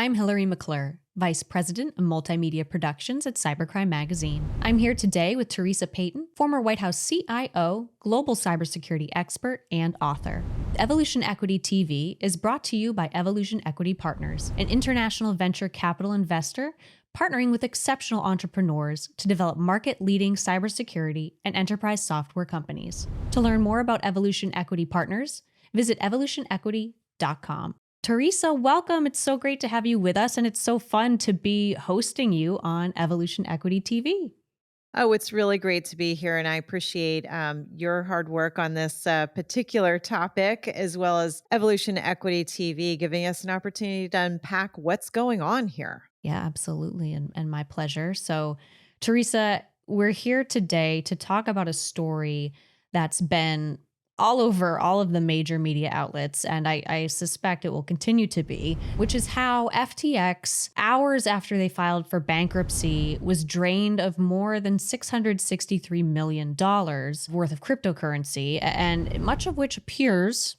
I'm Hilary McClure, Vice President of Multimedia Productions at Cybercrime Magazine. I'm here today with Theresa Payton, former White House CIO, global cybersecurity expert, and author. Evolution Equity TV is brought to you by Evolution Equity Partners, an international venture capital investor partnering with exceptional entrepreneurs to develop market-leading cybersecurity and enterprise software companies. To learn more about Evolution Equity Partners, visit evolutionequity.com. Theresa, welcome. It's so great to have you with us, and it's so fun to be hosting you on Evolution Equity TV. Oh, it's really great to be here, and I appreciate your hard work on this particular topic, as well as Evolution Equity TV, giving us an opportunity to unpack what's going on here. Yeah, absolutely. And my pleasure. So, Theresa, we're here today to talk about a story that's been all over all of the major media outlets, and I suspect it will continue to be, which is how FTX, hours after they filed for bankruptcy, was drained of more than $663 million worth of cryptocurrency, and much of which appears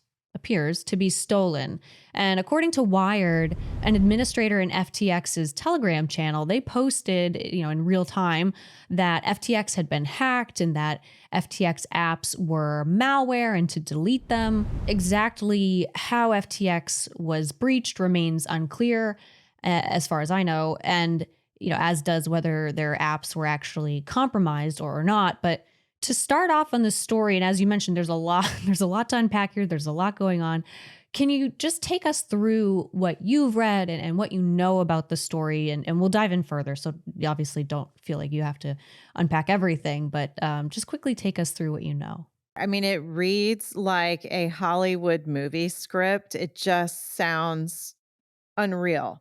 to be stolen. And according to Wired, an administrator in FTX's Telegram channel, they posted, in real time that FTX had been hacked and that FTX apps were malware and to delete them. Exactly how FTX was breached remains unclear, as far as I know, and as does whether their apps were actually compromised or not. But to start off on this story, and as you mentioned, there's a lot to unpack here. There's a lot going on. Can you just take us through what you've read and what you know about the story? And we'll dive in further. So you obviously don't feel like you have to unpack everything, but just quickly take us through what you know. I mean, it reads like a Hollywood movie script. It just sounds unreal.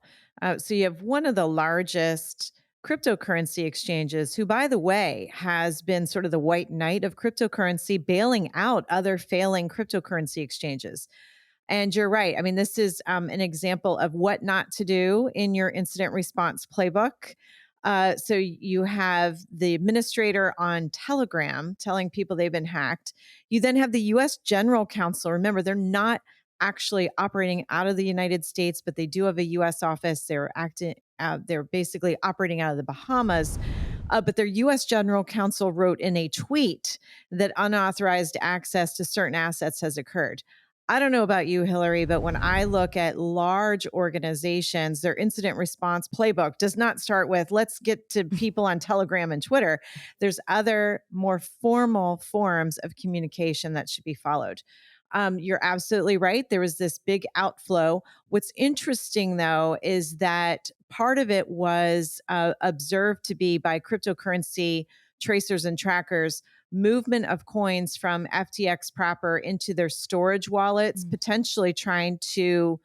So you have one of the largest cryptocurrency exchanges, who, by the way, has been sort of the white knight of cryptocurrency, bailing out other failing cryptocurrency exchanges. And you're right. I mean, this is an example of what not to do in your incident response playbook. So you have the administrator on Telegram telling people they've been hacked. You then have the US General Counsel. Remember, they're not actually operating out of the United States, but they do have a US office. They're basically operating out of the Bahamas. But their US General Counsel wrote in a tweet that unauthorized access to certain assets has occurred. I don't know about you, Hillary, but when I look at large organizations, their incident response playbook does not start with, let's get to people on Telegram and Twitter. There's other more formal forms of communication that should be followed. You're absolutely right. There was this big outflow. What's interesting, though, is that part of it was observed to be by cryptocurrency tracers and trackers movement of coins from FTX proper into their storage wallets, potentially trying to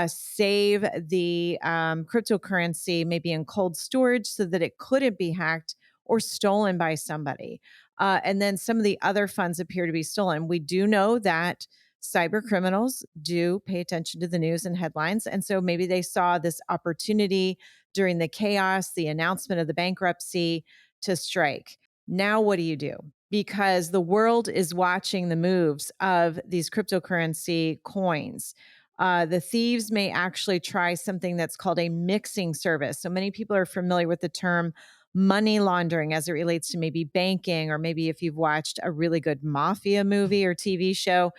save the cryptocurrency maybe in cold storage so that it couldn't be hacked or stolen by somebody. And then some of the other funds appear to be stolen. We do know that cyber criminals do pay attention to the news and headlines. And so maybe they saw this opportunity during the chaos, the announcement of the bankruptcy, to strike. Now, what do you do? Because the world is watching the moves of these cryptocurrency coins. The thieves may actually try something that's called a mixing service. So many people are familiar with the term money laundering as it relates to maybe banking, or maybe if you've watched a really good mafia movie or TV show,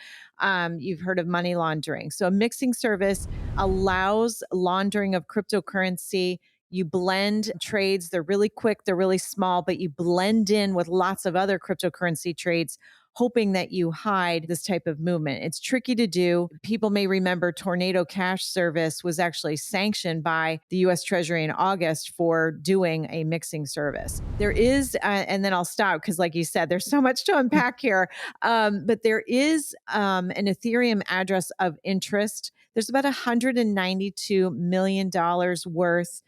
you've heard of money laundering. So a mixing service allows laundering of cryptocurrency. You blend trades. They're really quick. They're really small, but you blend in with lots of other cryptocurrency trades, hoping that you hide this type of movement. It's tricky to do. People may remember Tornado Cash Service was actually sanctioned by the US Treasury in August for doing a mixing service. There is, and then I'll stop because, like you said, there's so much to unpack here. But there is an Ethereum address of interest. There's about $192 million worth,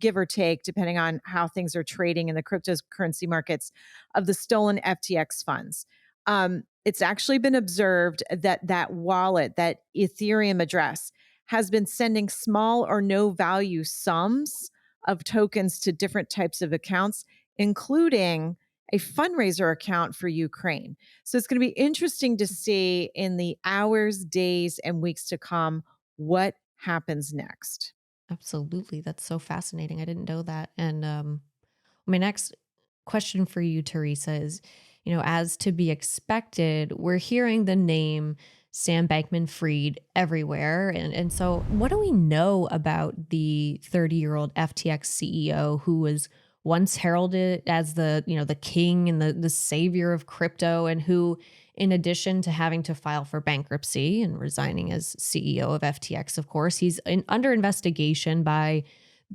give or take, depending on how things are trading in the cryptocurrency markets, of the stolen FTX funds. It's actually been observed that that wallet, that Ethereum address, has been sending small or no value sums of tokens to different types of accounts, including a fundraiser account for Ukraine. So it's going to be interesting to see in the hours, days, and weeks to come what happens next. Absolutely. That's so fascinating. I didn't know that. And my next question for you, Teresa, is, as to be expected, we're hearing the name Sam Bankman Fried everywhere. And so, what do we know about the 30-year-old FTX CEO who was once heralded as the king and the savior of crypto, and who, in addition to having to file for bankruptcy and resigning as CEO of FTX, of course, he's under investigation by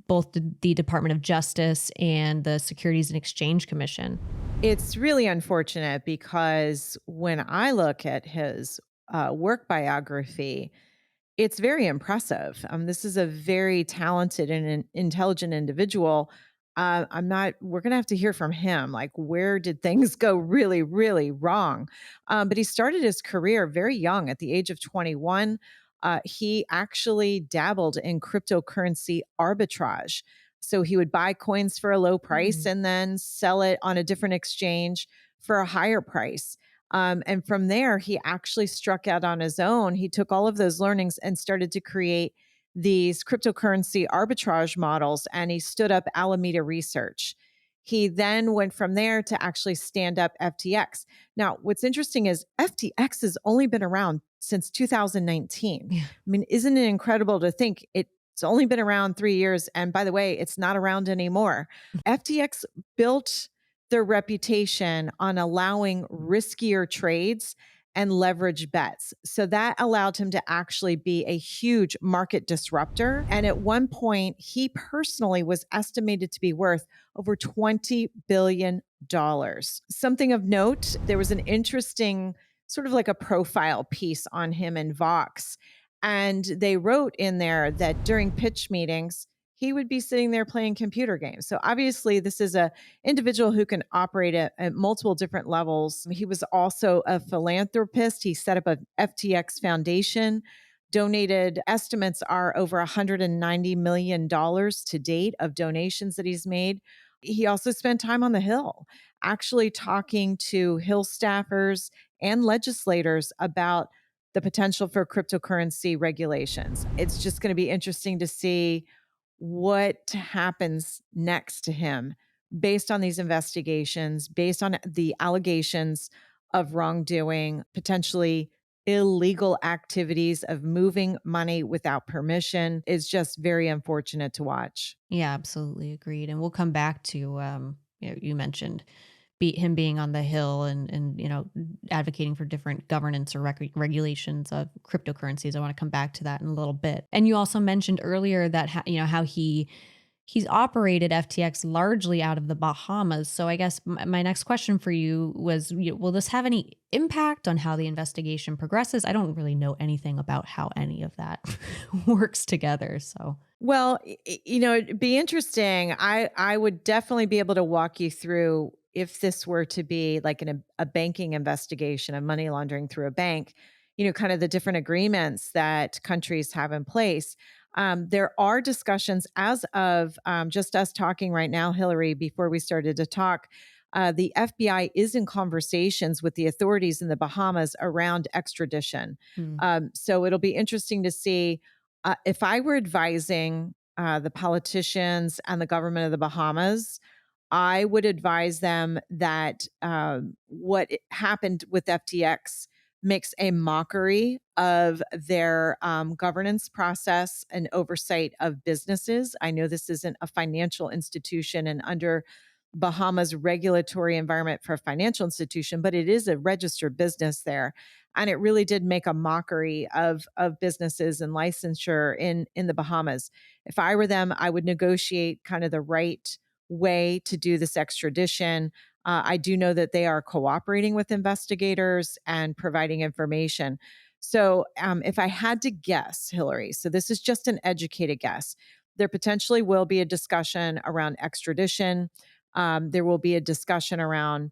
both the Department of Justice and the Securities and Exchange Commission. It's really unfortunate because when I look at his work biography, it's very impressive. This is a very talented and an intelligent individual. I'm not, we're going to have to hear from him. Like, where did things go really, really wrong? But he started his career very young at the age of 21. He actually dabbled in cryptocurrency arbitrage. So he would buy coins for a low price Mm, and then sell it on a different exchange for a higher price. And from there, he actually struck out on his own. He took all of those learnings and started to create these cryptocurrency arbitrage models, and he stood up Alameda Research. He then went from there to actually stand up FTX. Now, what's interesting is FTX has only been around since 2019. yeah. I mean, isn't it incredible to think it's only been around 3 years? And by the way, it's not around anymore. FTX built their reputation on allowing riskier trades and leverage bets. So that allowed him to actually be a huge market disruptor. And at one point, he personally was estimated to be worth over $20 billion. Something of note, there was an interesting sort of like a profile piece on him in Vox. And they wrote in there that during pitch meetings, he would be sitting there playing computer games. So obviously, this is a individual who can operate at multiple different levels. He was also a philanthropist. He set up a FTX foundation, donated, estimates are over $190 million to date of donations that he's made. He also spent time on the Hill, actually talking to Hill staffers and legislators about the potential for cryptocurrency regulations. It's just going to be interesting to see what happens next to him based on these investigations, based on the allegations of wrongdoing, potentially illegal activities of moving money without permission is just very unfortunate to watch. Yeah, absolutely agreed. And we'll come back to you mentioned him being on the Hill and advocating for different governance or regulations of cryptocurrencies. I want to come back to that in a little bit. And you also mentioned earlier that how he's operated FTX largely out of the Bahamas. So I guess my next question for you was, will this have any impact on how the investigation progresses? I don't really know anything about how any of that works together. So. Well, it'd be interesting. I would definitely be able to walk you through if this were to be like a banking investigation of money laundering through a bank, kind of the different agreements that countries have in place. There are discussions as of just us talking right now, Hillary, before we started to talk. The FBI is in conversations with the authorities in the Bahamas around extradition. Hmm. So it'll be interesting to see if I were advising the politicians and the government of the Bahamas, I would advise them that happened with FTX makes a mockery of their governance process and oversight of businesses. I know this isn't a financial institution and under Bahamas regulatory environment for a financial institution, but it is a registered business there. And it really did make a mockery of businesses and licensure in the Bahamas. If I were them, I would negotiate kind of the right way to do this extradition. I do know that they are cooperating with investigators and providing information. So, if I had to guess, Hillary, so this is just an educated guess, there potentially will be a discussion around extradition. There will be a discussion around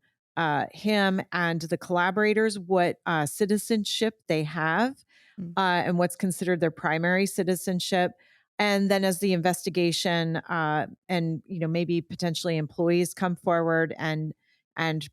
him and the collaborators, what citizenship they have, Mm, and what's considered their primary citizenship. And then as the investigation and maybe potentially employees come forward and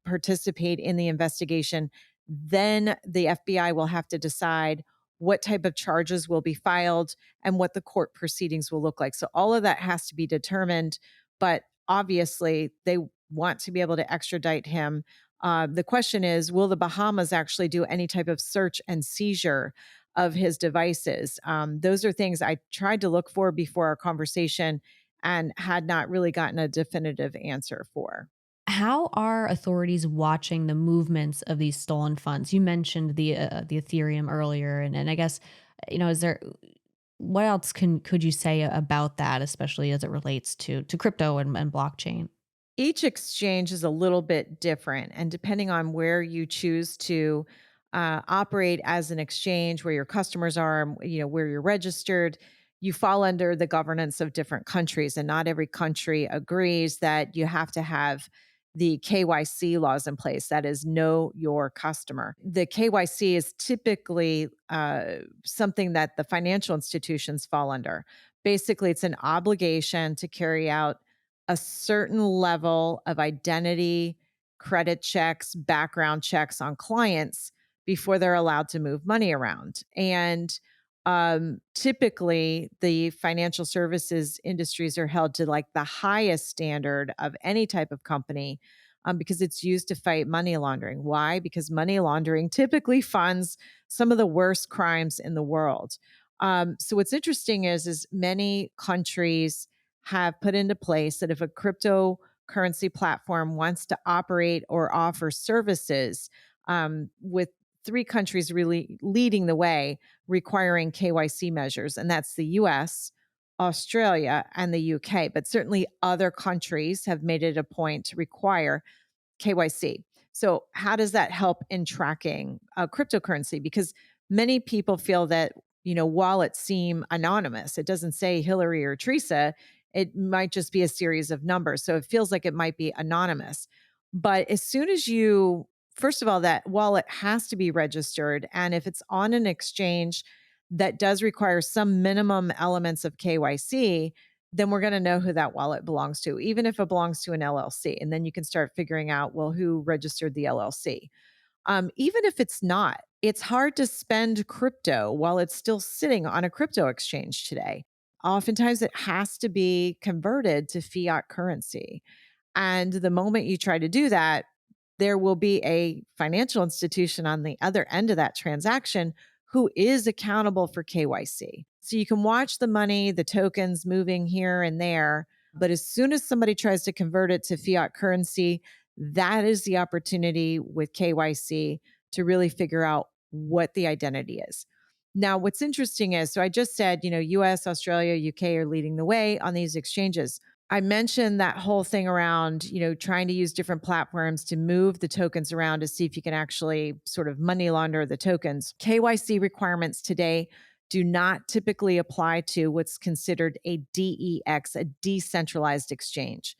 participate in the investigation, then the FBI will have to decide what type of charges will be filed, and what the court proceedings will look like. So all of that has to be determined, but obviously they want to be able to extradite him. The question is, will the Bahamas actually do any type of search and seizure of his devices? Those are things I tried to look for before our conversation and had not really gotten a definitive answer for. How are authorities watching the movements of these stolen funds? You mentioned the Ethereum earlier, and I guess, is there what else could you say about that, especially as it relates to crypto and blockchain? Each exchange is a little bit different. And depending on where you choose to operate as an exchange, where your customers are, where you're registered, you fall under the governance of different countries. And not every country agrees that you have to have the KYC laws in place. That is, know your customer. The KYC is typically something that the financial institutions fall under. Basically, it's an obligation to carry out a certain level of identity, credit checks, background checks on clients before they're allowed to move money around. And typically, the financial services industries are held to like the highest standard of any type of company because it's used to fight money laundering. Why? Because money laundering typically funds some of the worst crimes in the world. So what's interesting is many countries have put into place that if a cryptocurrency platform wants to operate or offer services, with three countries really leading the way, requiring KYC measures, and that's the US, Australia, and the UK. But certainly other countries have made it a point to require KYC. So, how does that help in tracking cryptocurrency? Because many people feel that, wallets seem anonymous. It doesn't say Hillary or Teresa. It might just be a series of numbers. So, it feels like it might be anonymous. But as soon as first of all, that wallet has to be registered. And if it's on an exchange that does require some minimum elements of KYC, then we're going to know who that wallet belongs to, even if it belongs to an LLC. And then you can start figuring out, well, who registered the LLC. Even if it's not, it's hard to spend crypto while it's still sitting on a crypto exchange today. Oftentimes, it has to be converted to fiat currency. And the moment you try to do that, there will be a financial institution on the other end of that transaction who is accountable for KYC. So you can watch the money, the tokens moving here and there. But as soon as somebody tries to convert it to fiat currency, that is the opportunity with KYC to really figure out what the identity is. Now, what's interesting is so I just said, US, Australia, UK are leading the way on these exchanges. I mentioned that whole thing around, trying to use different platforms to move the tokens around to see if you can actually sort of money launder the tokens. KYC requirements today do not typically apply to what's considered a DEX, a decentralized exchange.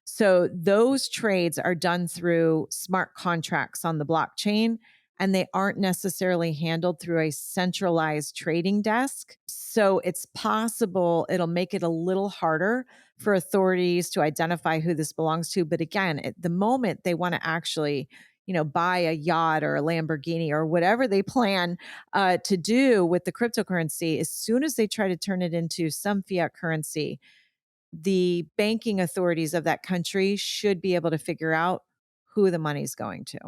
So those trades are done through smart contracts on the blockchain, and they aren't necessarily handled through a centralized trading desk. So it's possible it'll make it a little harder for authorities to identify who this belongs to. But again, at the moment they want to actually, buy a yacht or a Lamborghini or whatever they plan to do with the cryptocurrency, as soon as they try to turn it into some fiat currency, the banking authorities of that country should be able to figure out who the money's going to.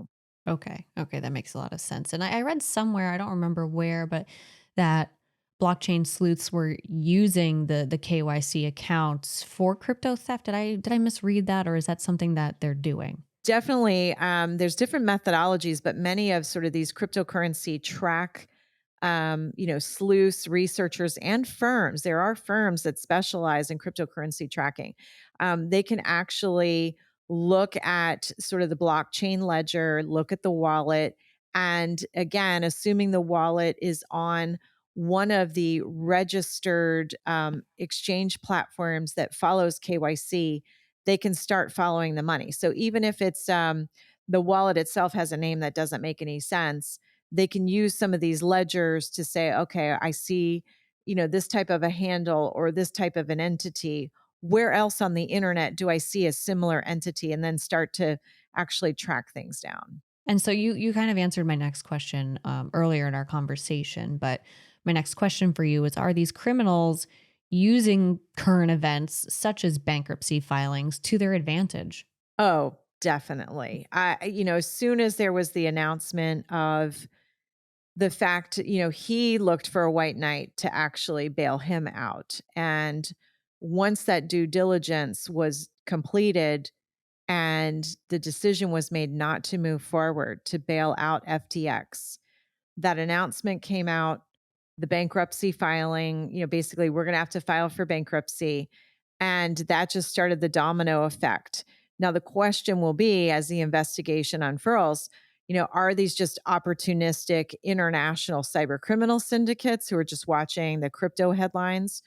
Okay. Okay. That makes a lot of sense. And I read somewhere, I don't remember where, but that blockchain sleuths were using the KYC accounts for crypto theft. Did I misread that, or is that something that they're doing? Definitely, there's different methodologies, but many of sort of these cryptocurrency track, sleuths, researchers, and firms. There are firms that specialize in cryptocurrency tracking. They can actually look at sort of the blockchain ledger, look at the wallet, and again, assuming the wallet is on one of the registered exchange platforms that follows KYC, they can start following the money. So even if it's the wallet itself has a name that doesn't make any sense, they can use some of these ledgers to say, okay, I see, this type of a handle or this type of an entity. Where else on the internet do I see a similar entity? And then start to actually track things down. And so you kind of answered my next question earlier in our conversation, but my next question for you is: are these criminals using current events such as bankruptcy filings to their advantage? Oh, definitely. As soon as there was the announcement of the fact, he looked for a white knight to actually bail him out. And once that due diligence was completed and the decision was made not to move forward to bail out FTX, that announcement came out, the bankruptcy filing, basically we're going to have to file for bankruptcy. And that just started the domino effect. Now, the question will be as the investigation unfurls, are these just opportunistic international cyber criminal syndicates who are just watching the crypto headlines?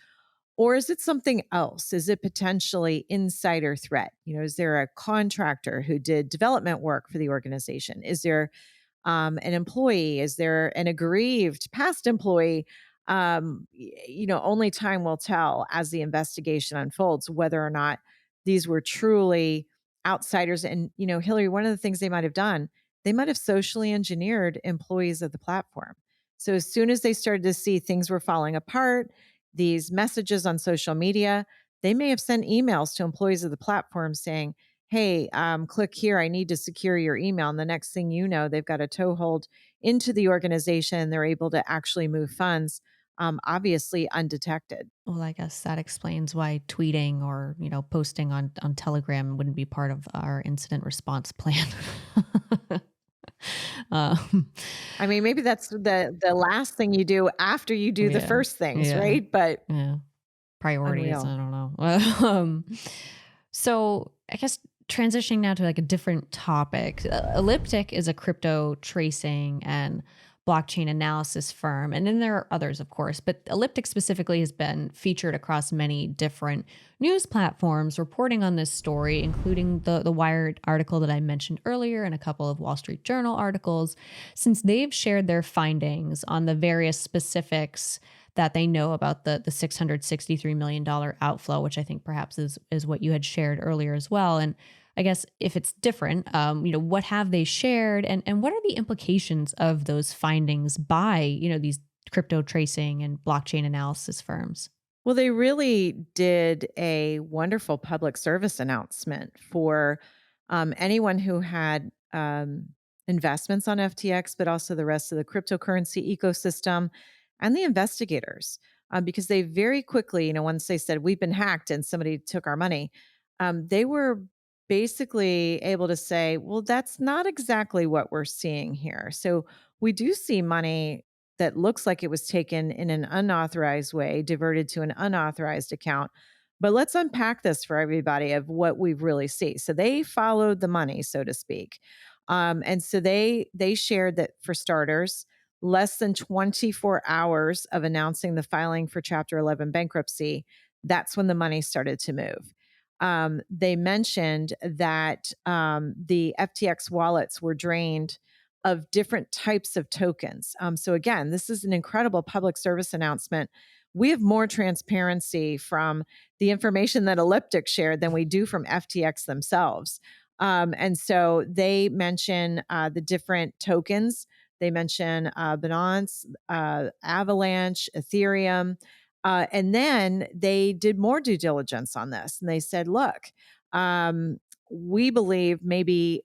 Or is it something else? Is it potentially insider threat? Is there a contractor who did development work for the organization? Is there an employee? Is there an aggrieved past employee? Only time will tell as the investigation unfolds whether or not these were truly outsiders. And, Hillary, one of the things they might have done, they might have socially engineered employees of the platform. So as soon as they started to see things were falling apart, these messages on social media, they may have sent emails to employees of the platform saying, hey, click here. I need to secure your email. And the next thing you know, they've got a toehold into the organization. They're able to actually move funds, obviously undetected. Well, I guess that explains why tweeting or, posting on Telegram wouldn't be part of our incident response plan. um, I mean, maybe that's the last thing you do after you do the yeah, first things, yeah, right? But yeah. Priorities, unreal. I don't know. So I guess transitioning now to like a different topic. Elliptic is a crypto tracing and blockchain analysis firm. And then there are others, of course, but Elliptic specifically has been featured across many different news platforms reporting on this story, including the Wired article that I mentioned earlier and a couple of Wall Street Journal articles, since they've shared their findings on the various specifics that they know about the $663 million outflow, which I think perhaps is what you had shared earlier as well. And I guess if it's different, what have they shared, and what are the implications of those findings by these crypto tracing and blockchain analysis firms? Well, they really did a wonderful public service announcement for anyone who had investments on FTX, but also the rest of the cryptocurrency ecosystem and the investigators. Because they very quickly, once they said, we've been hacked and somebody took our money, they were basically able to say, well, that's not exactly what we're seeing here. So we do see money that looks like it was taken in an unauthorized way, diverted to an unauthorized account. But let's unpack this for everybody of what we really see. So they followed the money, so to speak. And so they shared that for starters, less than 24 hours of announcing the filing for Chapter 11 bankruptcy, that's when the money started to move. They mentioned that the FTX wallets were drained of different types of tokens. So, again, this is an incredible public service announcement. We have more transparency from the information that Elliptic shared than we do from FTX themselves. And so they mention the different tokens. They mention Binance, Avalanche, Ethereum. And then they did more due diligence on this. And they said, look, we believe maybe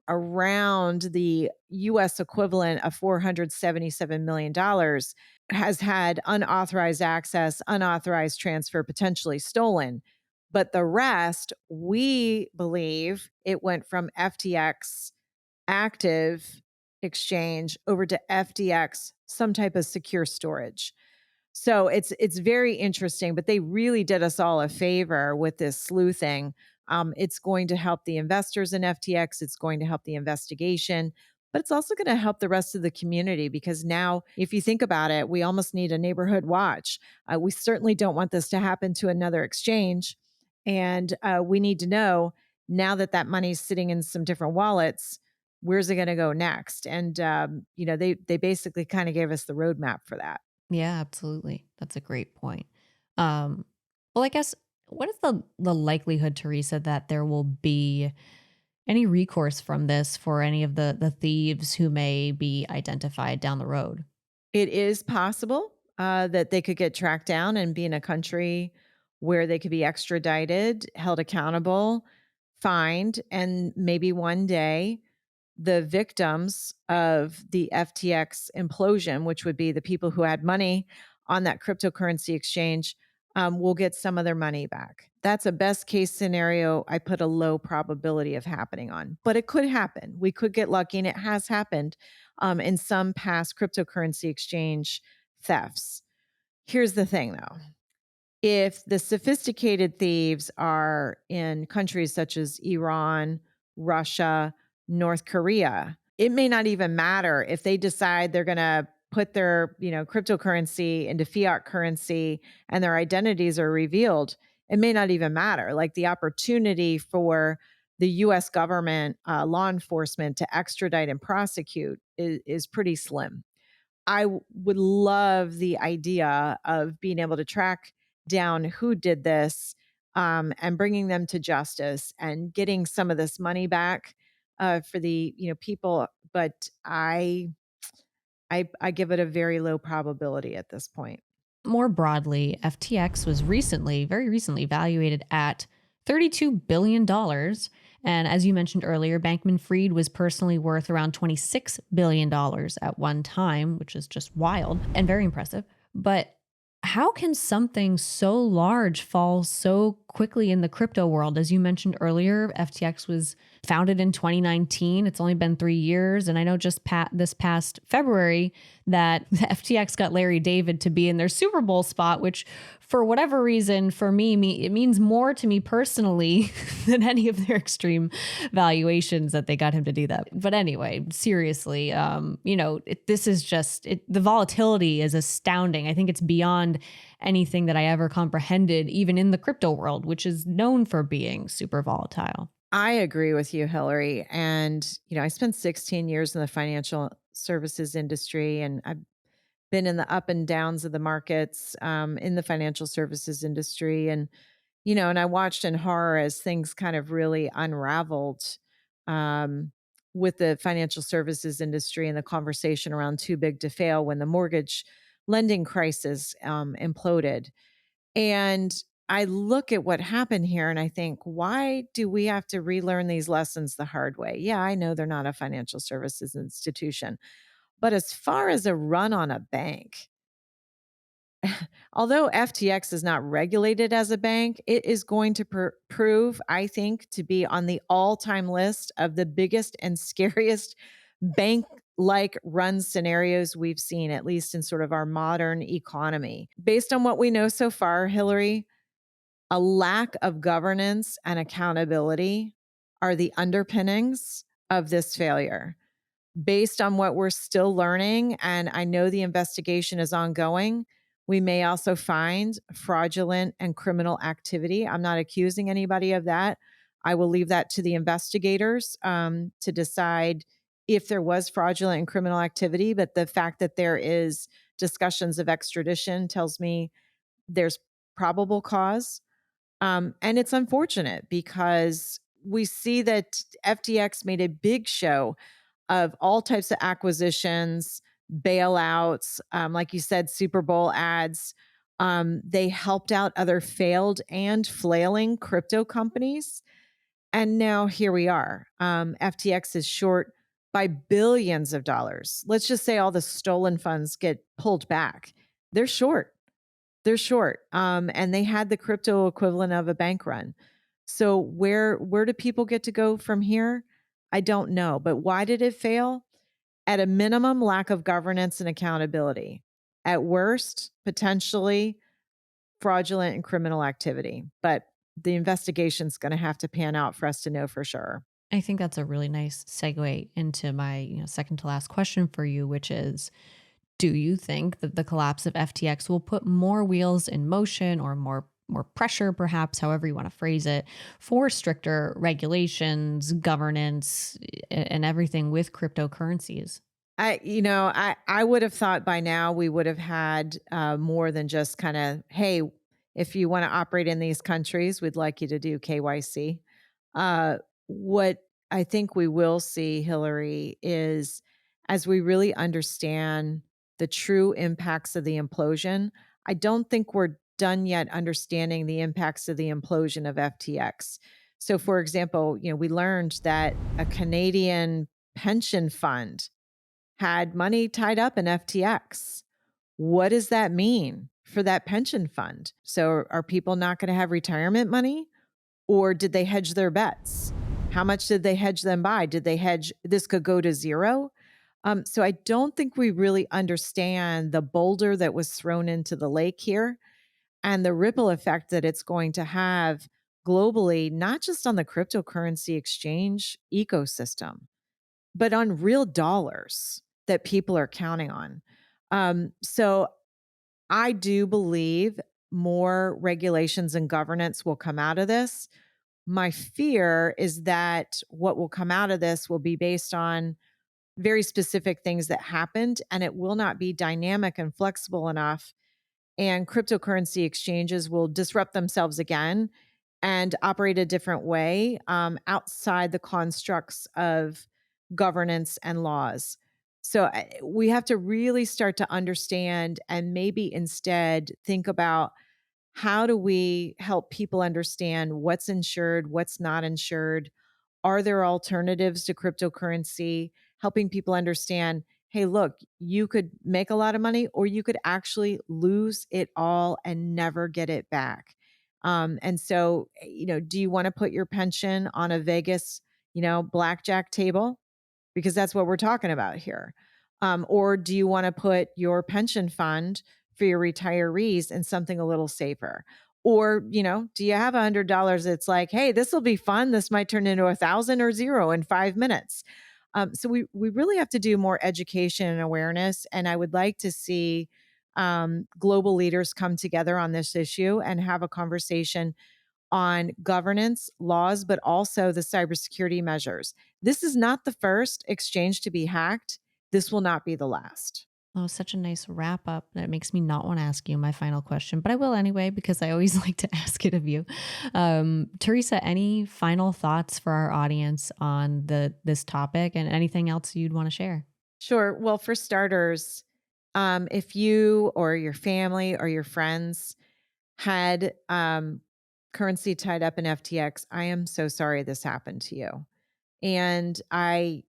around the US equivalent of $477 million has had unauthorized access, unauthorized transfer, potentially stolen. But the rest, we believe it went from FTX active exchange over to FTX, some type of secure storage. So it's very interesting, but they really did us all a favor with this sleuthing. It's going to help the investors in FTX. It's going to help the investigation, but it's also going to help the rest of the community because now, if you think about it, we almost need a neighborhood watch. We certainly don't want this to happen to another exchange, and we need to know now that that money's sitting in some different wallets. Where's it going to go next? And they basically kind of gave us the roadmap for that. Yeah, absolutely. That's a great point. Um, well, I guess what is the likelihood, Teresa, that there will be Any recourse from this for any of the thieves who may be identified down the road? It is possible that they could get tracked down and be in a country where they could be extradited, held accountable, fined, and maybe one day the victims of the FTX implosion, which would be the people who had money on that cryptocurrency exchange, will get some of their money back. That's a best case scenario. I put a low probability of happening on, but it could happen. We could get lucky, and it has happened in some past cryptocurrency exchange thefts. Here's the thing though, if the sophisticated thieves are in countries such as Iran, Russia, North Korea, it may not even matter if they decide they're going to put their, cryptocurrency into fiat currency and their identities are revealed. It may not even matter. Like the opportunity for the US government, law enforcement to extradite and prosecute is pretty slim. Would love the idea of being able to track down who did this, and bringing them to justice and getting some of this money back for the people. But I give it a very low probability at this point. More broadly, FTX was very recently, evaluated at $32 billion dollars. And as you mentioned earlier, Bankman Fried was personally worth around $26 billion dollars at one time, which is just wild and very impressive. But how can something so large fall so quickly in the crypto world? As you mentioned earlier, FTX was founded in 2019. It's only been 3 years. And I know just this past February that the FTX got Larry David to be in their Super Bowl spot, which for whatever reason, for me, it means more to me personally than any of their extreme valuations that they got him to do that. But anyway, seriously, this is just the volatility is astounding. I think it's beyond anything that I ever comprehended, even in the crypto world, which is known for being super volatile. I agree with you, Hillary. And, I spent 16 years in the financial services industry, and I've been in the up and downs of the markets in the financial services industry. And I watched in horror as things kind of really unraveled um, with the financial services industry and the conversation around too big to fail when the mortgage lending crisis imploded. And I look at what happened here and I think, why do we have to relearn these lessons the hard way? Yeah, I know they're not a financial services institution, but as far as a run on a bank, although FTX is not regulated as a bank, it is going to prove, I think, to be on the all time list of the biggest and scariest bank like run scenarios we've seen, at least in sort of our modern economy. Based on what we know so far, Hillary, a lack of governance and accountability are the underpinnings of this failure. Based on what we're still learning, and I know the investigation is ongoing, we may also find fraudulent and criminal activity. I'm not accusing anybody of that. I will leave that to the investigators to decide if there was fraudulent and criminal activity. But the fact that there is discussions of extradition tells me there's probable cause. And it's unfortunate because we see that FTX made a big show of all types of acquisitions, bailouts, like you said, Super Bowl ads. They helped out other failed and flailing crypto companies. And now here we are. FTX is short by billions of dollars. Let's just say all the stolen funds get pulled back. They're short. They're short. And they had the crypto equivalent of a bank run. So where do people get to go from here? I don't know. But why did it fail? At a minimum, lack of governance and accountability. At worst, potentially fraudulent and criminal activity. But the investigation's going to have to pan out for us to know for sure. I think that's a really nice segue into my second to last question for you, which is, do you think that the collapse of FTX will put more wheels in motion or more pressure, perhaps, however you want to phrase it, for stricter regulations, governance, and everything with cryptocurrencies? I would have thought by now we would have had more than just kind of, hey, if you want to operate in these countries, we'd like you to do KYC. What I think we will see, Hillary, is as we really understand the true impacts of the implosion, I don't think we're done yet understanding the impacts of the implosion of FTX. So, for example, we learned that a Canadian pension fund had money tied up in FTX. What does that mean for that pension fund? So, are people not going to have retirement money? Or did they hedge their bets? How much did they hedge them by? Did they hedge this could go to zero? So I don't think we really understand the boulder that was thrown into the lake here and the ripple effect that it's going to have globally, not just on the cryptocurrency exchange ecosystem, but on real dollars that people are counting on. So I do believe more regulations and governance will come out of this. My fear is that what will come out of this will be based on very specific things that happened, and it will not be dynamic and flexible enough. And cryptocurrency exchanges will disrupt themselves again and operate a different way outside the constructs of governance and laws. So we have to really start to understand and maybe instead think about how do we help people understand what's insured, what's not insured? Are there alternatives to cryptocurrency? Helping people understand, hey, look, you could make a lot of money or you could actually lose it all and never get it back. And so, do you want to put your pension on a Vegas, blackjack table? Because that's what we're talking about here. Or do you want to put your pension fund for your retirees in something a little safer? Or, do you have $100 that's like, hey, this will be fun. This might turn into 1,000 or zero in 5 minutes. So we really have to do more education and awareness. And I would like to see global leaders come together on this issue and have a conversation on governance, laws, but also the cybersecurity measures. This is not the first exchange to be hacked. This will not be the last. Oh, such a nice wrap up that makes me not want to ask you my final question, but I will anyway because I always like to ask it of you. Teresa, any final thoughts for our audience on this topic and anything else you'd want to share? Sure. Well, for starters, if you or your family or your friends had currency tied up in FTX, I am so sorry this happened to you. And I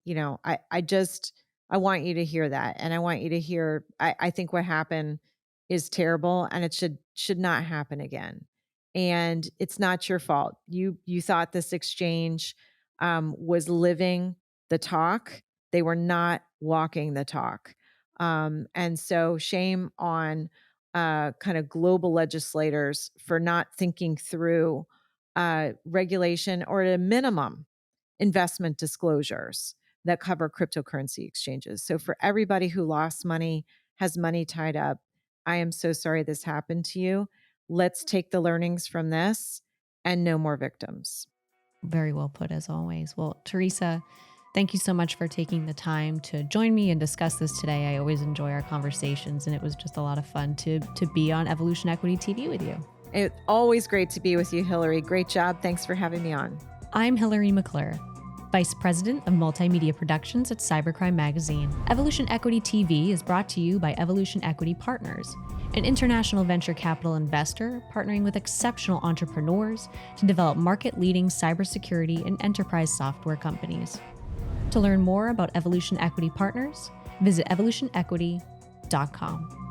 want you to hear that. And I want you to hear, I think what happened is terrible and it should not happen again. And it's not your fault. You thought this exchange was living the talk. They were not walking the talk. And so shame on kind of global legislators for not thinking through regulation or at a minimum investment disclosures that cover cryptocurrency exchanges. So for everybody who lost money, has money tied up, I am so sorry this happened to you. Let's take the learnings from this and no more victims. Very well put, as always. Well, Teresa, thank you so much for taking the time to join me and discuss this today. I always enjoy our conversations, and it was just a lot of fun to be on Evolution Equity TV with you. It's always great to be with you, Hillary. Great job. Thanks for having me on. I'm Hillary McClure, Vice President of Multimedia Productions at Cybercrime Magazine. Evolution Equity TV is brought to you by Evolution Equity Partners, an international venture capital investor partnering with exceptional entrepreneurs to develop market-leading cybersecurity and enterprise software companies. To learn more about Evolution Equity Partners, visit evolutionequity.com.